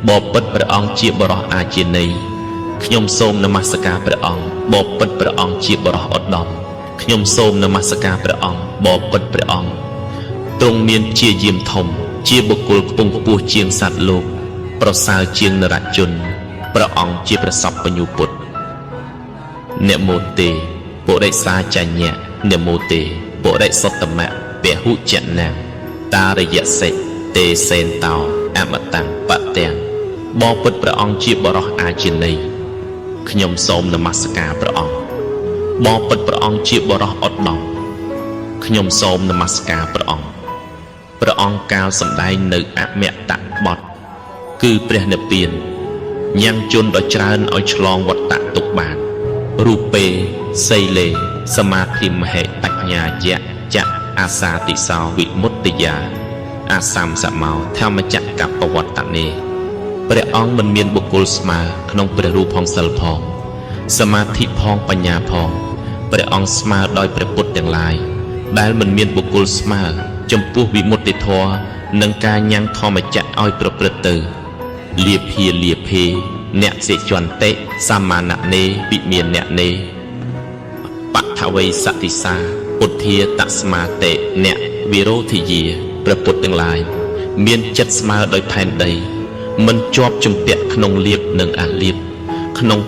បបិទ្ធព្រះអង្គជាបរិសអាជានៃខ្ញុំសូមនមស្ការព្រះអង្គបបិទ្ធព្រះអង្គជាបរិសឧត្តមខ្ញុំសូមនមស្ការព្រះអង្គបបិទ្ធព្រះអង្គទ្រង់មានជាយាមធំជាបុគ្គលខ្ពង់ខ្ពស់ជាងសត្វលោកប្រសើរជាងនរជនព្រះអង្គជាព្រះសព្វបញ្ញូពុទ្ធនមោទេពុរិសាចញ្ញៈនមោទេពុរិសតមៈពហុចនៈតារយសិទេសេនតោអមតੰបទាំងបបិទ្ធព្រះអង្គជាបរិសអាជានៃខ្ញុំសូមនមស្ការព្រះអង្គបបិទ្ធព្រះអង្គជាបរិសឧត្តមខ្ញុំសូមនមស្ការព្រះអង្គព្រះអង្គកាលសម្ដែងនៅអមតៈបទគឺព្រះនិព្វានញ៉ាំងជនដ៏ច្រើនឲ្យឆ្លងវត្តៈទុកបានរូពេសីលេសមាធិមហេបញ្ញាយៈចៈអាសាតិសោវិមុតតិយាអាសម្សមោធម្មចក្រកបវត្តនេព្រះអង្គមិនមានបុគ្គលស្មើក្នុងព្រះរូបផងសិលផងសមាធិផងបញ្ញាផងព្រះអង្គស្មើដោយព្រះពុទ្ធទាំងឡាយដែលមិនមានបុគ្គលស្មើចំពោះវិមុតតិធម៌និងការញ៉ាំងធម្មចក្រឲ្យប្រព្រឹត្តទៅលាភាអ្នកសិជន្តិសម្មាណនេវិមានអ្នកនេបថវៃសតិសាពុទ្ធាតស្មាតិអ្នកវិរោធិយាព្រះពុទ្ធទាំងឡាយមានចិត្តស្មើដោយផែនដីមិនជាប់ជំពាក់ក្នុងលៀបនិងអាលៀបក្នុង